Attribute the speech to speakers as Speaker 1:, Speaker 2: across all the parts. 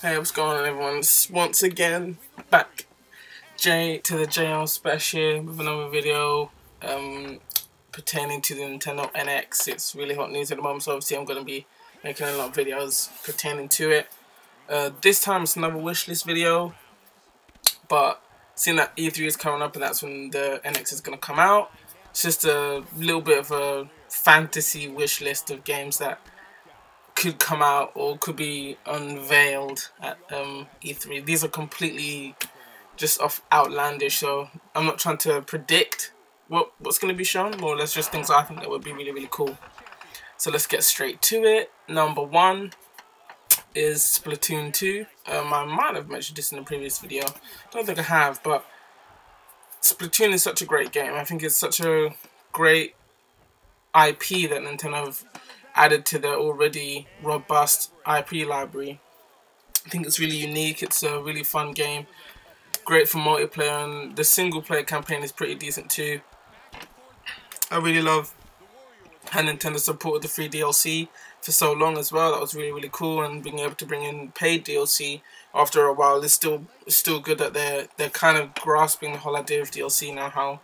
Speaker 1: Hey, what's going on, everyone? It's once again back to the JL special with another video pertaining to the Nintendo NX. It's really hot news at the moment, so obviously I'm going to be making a lot of videos pertaining to it. This time it's another wishlist video, but seeing that E3 is coming up and that's when the NX is going to come out, it's just a little bit of a fantasy wish list of games that could come out or could be unveiled at E3. These are completely just outlandish, so I'm not trying to predict what's going to be shown, more or less just things I think that would be really cool. So let's get straight to it. Number 1 is Splatoon 2. I might have mentioned this in the previous video. Don't think I have, but Splatoon is such a great game. I think it's such a great IP that Nintendo have added to their already robust IP library. I think it's really unique. It's a really fun game, great for multiplayer, and the single player campaign is pretty decent too. I really love how Nintendo supported the free DLC for so long as well. That was really cool, and being able to bring in paid DLC after a while is still good. That they're kind of grasping the whole idea of DLC now, how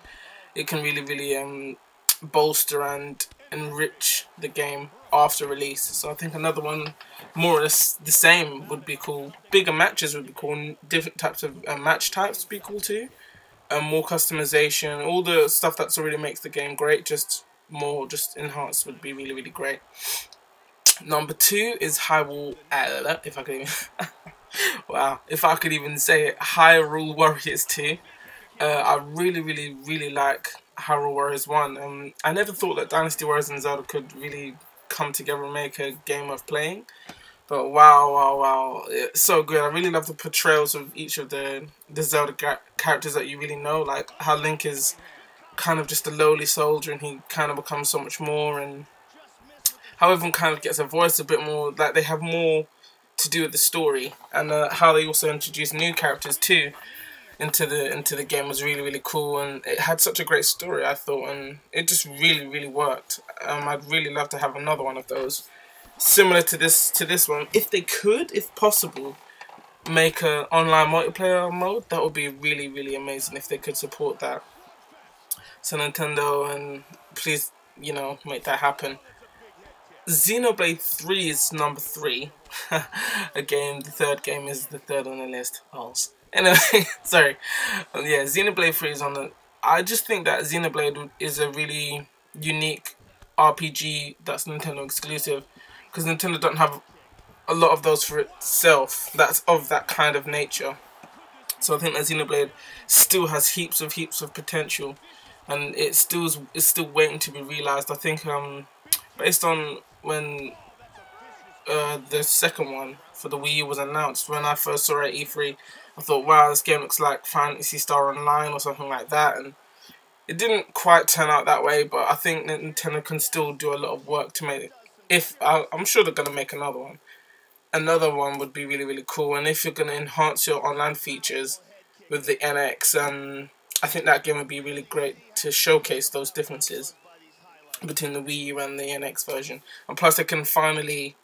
Speaker 1: it can really bolster and enrich the game after release. So I think another one more or less the same would be cool. Bigger matches would be cool, and different types of match types would be cool too. More customization, all the stuff that's already makes the game great, just enhanced would be really great. Number 2 is Hyrule, if I could even wow, if I could even say it, Hyrule Warriors 2. I really like Hyrule Warriors 1. I never thought that Dynasty Warriors and Zelda could really come together and make a game worth playing. But wow, it's so good. I really love the portrayals of each of the Zelda characters that you really know, like how Link is kind of just a lowly soldier and he kind of becomes so much more, and how everyone kind of gets a voice a bit more, like they have more to do with the story, and how they also introduce new characters too into the game was really cool, and it had such a great story, I thought, and it just really worked. I'd really love to have another one of those similar to this one. If they could, if possible, make an online multiplayer mode, that would be really amazing if they could support that. So Nintendo, and please, make that happen. Xenoblade 3 is number 3. Again, the third game is the third on the list. Anyway, sorry. Yeah, Xenoblade 3 is on the... I just think that Xenoblade is a really unique RPG that's Nintendo exclusive, because Nintendo don't have a lot of those for itself that's of that kind of nature. So I think that Xenoblade still has heaps of potential, and it's still waiting to be realized. I think based on when the second one for the Wii U was announced, when I first saw it at E3, I thought, wow, this game looks like Phantasy Star Online or something like that, and it didn't quite turn out that way, but I think that Nintendo can still do a lot of work to make it. I'm sure they're going to make another one. Another one would be really cool, and if you're going to enhance your online features with the NX, I think that game would be really great to showcase those differences between the Wii U and the NX version. And plus they can finally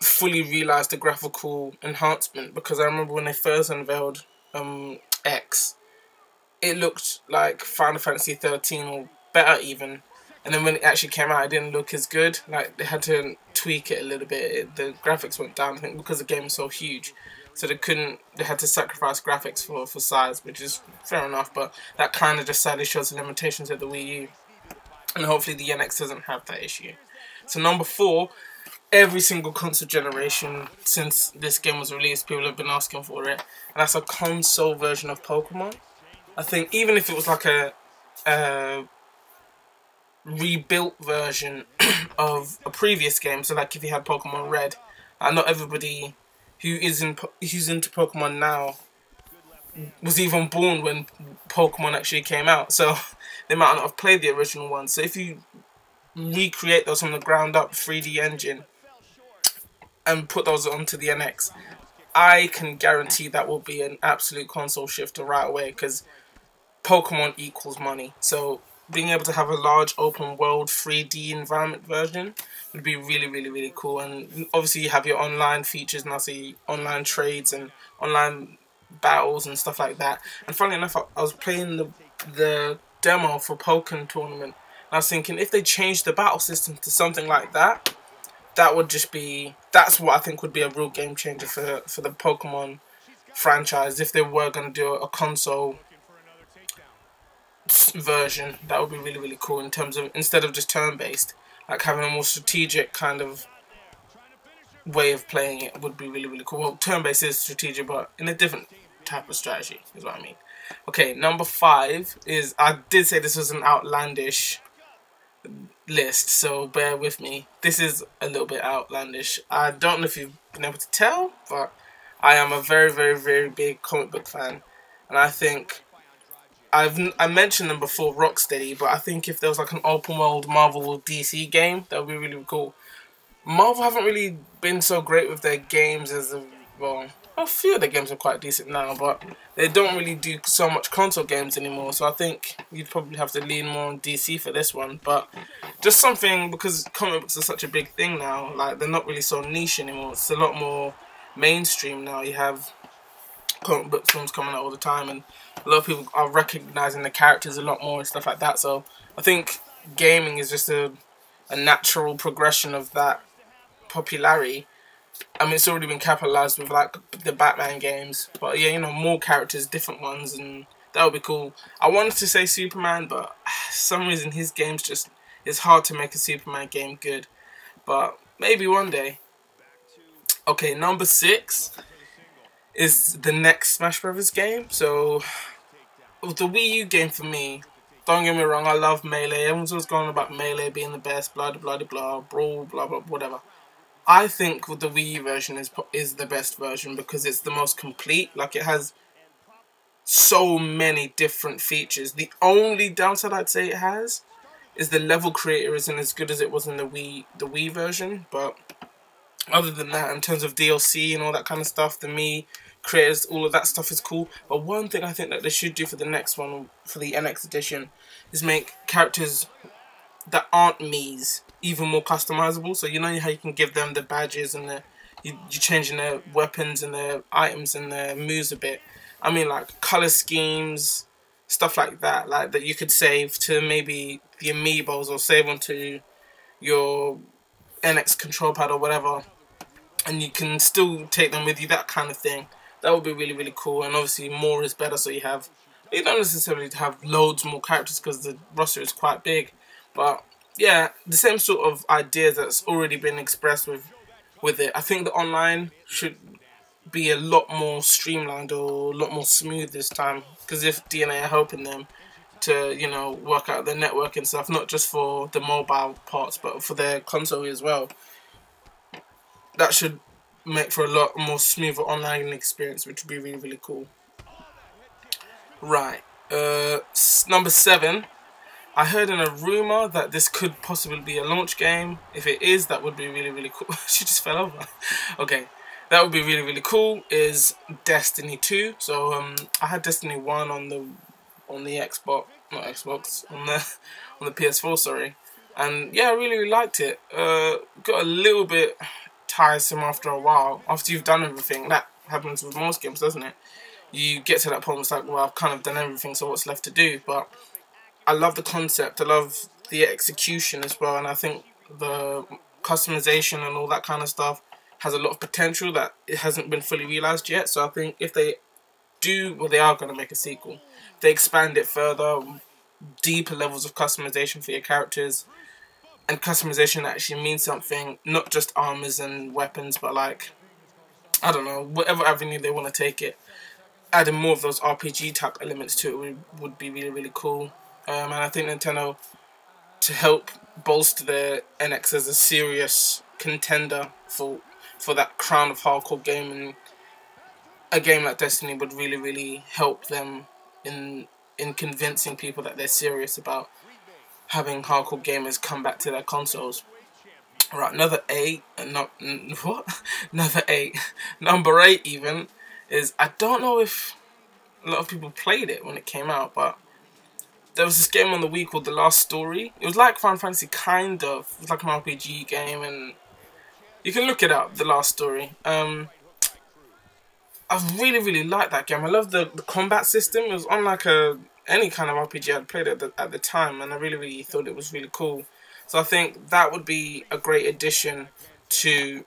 Speaker 1: fully realize the graphical enhancement, because I remember when they first unveiled X, it looked like Final Fantasy 13 or better even, and then when it actually came out it didn't look as good. Like, they had to tweak it a little bit. The graphics went down, I think, because the game was so huge, so they had to sacrifice graphics for size, which is fair enough, but that kind of just sadly shows the limitations of the Wii U, and hopefully the NX doesn't have that issue. So number 4, every single console generation since this game was released, people have been asking for it, and that's a console version of Pokemon. I think even if it was like a rebuilt version of a previous game, so like if you had Pokemon Red, not everybody who's into Pokemon now was even born when Pokemon actually came out, so they might not have played the original one. So if you recreate those from the ground up, 3D engine, and put those onto the NX, I can guarantee that will be an absolute console shifter right away, because Pokemon equals money. So being able to have a large open world 3D environment version would be really cool. And obviously you have your online features now, so online trades and online battles and stuff like that. And funnily enough, I was playing the demo for Pokken tournament, and I was thinking if they changed the battle system to something like that, that would just be, that's what I think would be a real game changer for the Pokemon franchise. If they were going to do a console version, that would be really cool, in terms of, instead of just turn-based, like having a more strategic kind of way of playing it would be really cool. Well, turn-based is strategic, but in a different type of strategy, is what I mean. Okay, number 5 is, I did say this was an outlandish list, so bear with me. This is a little bit outlandish. I don't know if you've been able to tell, but I am a very big comic book fan, and I think I mentioned them before, Rocksteady, but I think if there was like an open world Marvel DC game, that would be really cool. Marvel haven't really been so great with their games as of, well, a few of their games are quite decent now, but they don't really do so much console games anymore, so I think you'd probably have to lean more on DC for this one. But just something, because comic books are such a big thing now, like they're not really so niche anymore, it's a lot more mainstream now. You have comic book films coming out all the time, and a lot of people are recognizing the characters a lot more and stuff like that, so I think gaming is just a natural progression of that popularity. I mean, it's already been capitalized with like the Batman games, but yeah, you know, more characters, different ones, and that would be cool. I wanted to say Superman, but for some reason his games just, it's hard to make a Superman game good, but maybe one day. Okay, number 6 is the next Smash Brothers game. So the Wii U game for me, don't get me wrong, I love Melee. Everyone's always going about Melee being the best, blah blah, brawl, blah whatever. I think with the Wii U version is the best version, because it's the most complete. Like, it has so many different features. The only downside I'd say it has is the level creator isn't as good as it was in the Wii version. But other than that, in terms of DLC and all that kind of stuff, the Mii creators, all of that stuff is cool. But one thing I think that they should do for the next one, for the NX edition, is make characters that aren't Mii's even more customizable. So you know how you can give them the badges and you're changing their weapons and their items and their moves a bit. I mean, like color schemes, stuff like that you could save to maybe the amiibos, or save onto your NX control pad or whatever, and you can still take them with you, that kind of thing. That would be really cool. And obviously more is better, so you don't necessarily have loads more characters because the roster is quite big. But yeah, the same sort of ideas that's already been expressed with it. I think the online should be a lot more streamlined, or a lot more smooth this time, because if DNA are helping them to, you know, work out the network and stuff, not just for the mobile parts but for their console as well, that should make for a lot more smoother online experience, which would be really cool. Right, number 7. I heard in a rumor that this could possibly be a launch game. If it is, that would be really cool. She just fell over. Okay, that would be really cool. Is Destiny 2. So I had Destiny 1 on the Xbox, not Xbox, on the PS4, sorry. And yeah, I really liked it. Got a little bit tiresome after a while. After you've done everything, that happens with most games, doesn't it? You get to that point where it's like, well, I've kind of done everything, so what's left to do? But I love the concept, I love the execution as well, and I think the customization and all that kind of stuff has a lot of potential that it hasn't been fully realised yet. So I think if they do, well, they are going to make a sequel. If they expand it further, deeper levels of customization for your characters, and customization that actually means something, not just armors and weapons, but like, I don't know, whatever avenue they want to take it, adding more of those RPG type elements to it would be really cool. And I think Nintendo, to help bolster their NX as a serious contender for that crown of hardcore game, and a game like Destiny would really help them in convincing people that they're serious about having hardcore gamers come back to their consoles. Right, another 8, and not what? Another 8. Number 8 even is, I don't know if a lot of people played it when it came out, but there was this game on the Wii called The Last Story. It was like Final Fantasy, kind of. It was like an RPG game, and you can look it up, The Last Story. I really liked that game. I love the combat system. It was unlike any kind of RPG I'd played at the time, and I really thought it was really cool. So I think that would be a great addition to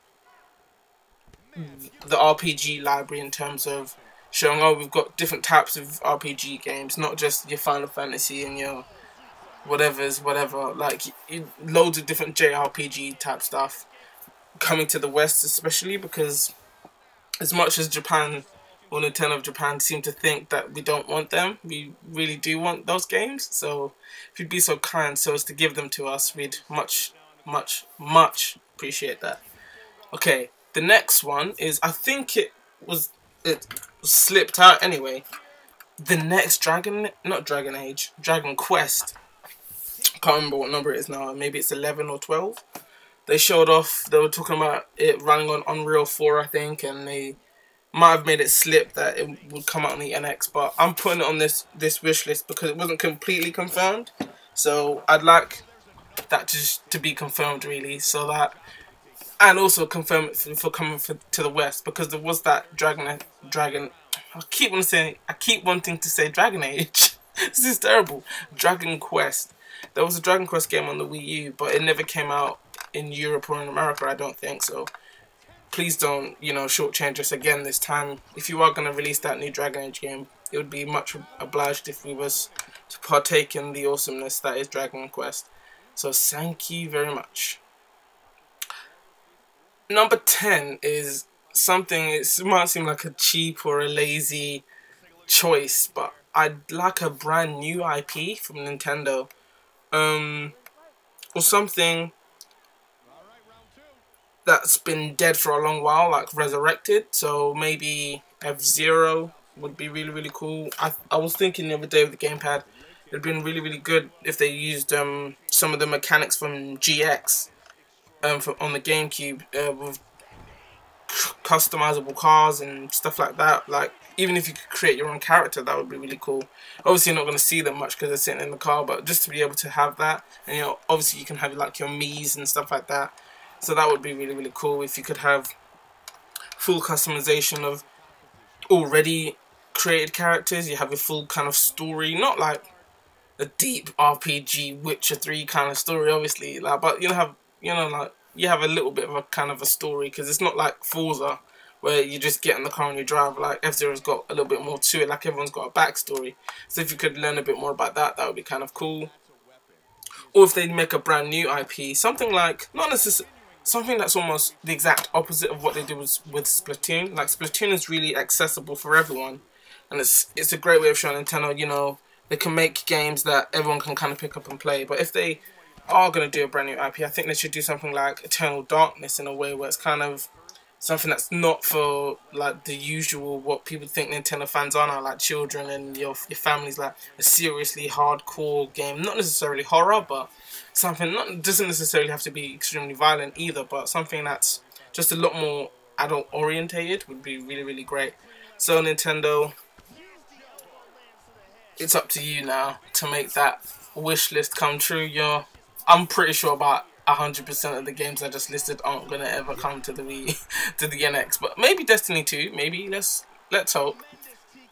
Speaker 1: the RPG library in terms of showing, oh, we've got different types of RPG games, not just your Final Fantasy and your whatever. Like, loads of different JRPG type stuff coming to the West, especially because as much as Japan or Nintendo of Japan seem to think that we don't want them, we really do want those games. So if you'd be so kind so as to give them to us, we'd much appreciate that. Okay, the next one is, I think it slipped out anyway. The next Dragon Quest. I can't remember what number it is now. Maybe it's 11 or 12. They showed off. They were talking about it running on Unreal 4, I think, and they might have made it slip that it would come out on the NX. But I'm putting it on this wish list because it wasn't completely confirmed. So I'd like that to be confirmed, really, so that, and also confirm it for coming to the West, because there was that Dragon. I keep wanting to say Dragon Age. This is terrible. Dragon Quest. There was a Dragon Quest game on the Wii U, but it never came out in Europe or in America, I don't think. So please don't, shortchange us again this time. If you are going to release that new Dragon Age game, it would be much obliged if we was to partake in the awesomeness that is Dragon Quest. So thank you very much. Number 10 is something, it might seem like a cheap or a lazy choice, but I'd like a brand new IP from Nintendo. Or something that's been dead for a long while, like resurrected. So maybe F-Zero would be really cool. I was thinking the other day with the gamepad, it'd been really good if they used some of the mechanics from GX on the GameCube with customizable cars and stuff like that. Like, even if you could create your own character, that would be really cool. Obviously you're not going to see them much because they're sitting in the car, but just to be able to have that, and obviously you can have like your Miis and stuff like that. So that would be really cool if you could have full customization of already created characters. You have a full kind of story, not like a deep RPG Witcher 3 kind of story, obviously, like, but you have a little bit of a kind of a story, because it's not like Forza where you just get in the car and you drive. Like, F-Zero's got a little bit more to it, like everyone's got a backstory. So if you could learn a bit more about that, that would be kind of cool. Or if they make a brand new IP, something like, not necessarily, something that's almost the exact opposite of what they did with Splatoon. Like, Splatoon is really accessible for everyone, and it's a great way of showing Nintendo, they can make games that everyone can kind of pick up and play. But if they are going to do a brand new IP, I think they should do something like Eternal Darkness, in a way where it's kind of something that's not for like the usual, what people think Nintendo fans are now, like children and your families, like a seriously hardcore game. Not necessarily horror, but something, doesn't necessarily have to be extremely violent either, but something that's just a lot more adult orientated would be really great. So Nintendo, it's up to you now to make that wish list come true. I'm pretty sure about 100% of the games I just listed aren't gonna ever come to the Wii, to the NX. But maybe Destiny 2. Maybe let's hope.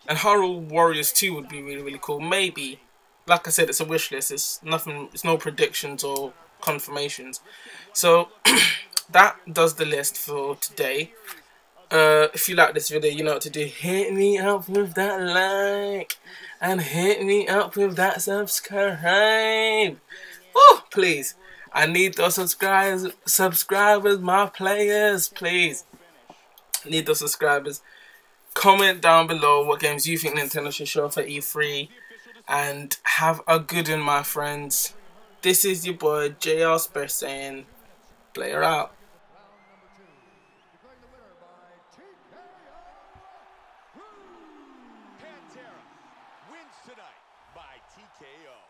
Speaker 1: And Hyrule Warriors 2 would be really cool. Maybe. Like I said, it's a wish list. It's nothing. It's no predictions or confirmations. So that does the list for today. If you like this video, you know what to do. Hit me up with that like, and hit me up with that subscribe. Oh, please. I need those subscribers, my players, please. I need those subscribers. Comment down below what games you think Nintendo should show for E3. And have a good one, my friends. This is your boy, JR Special, saying, player out.
Speaker 2: Wins tonight by TKO.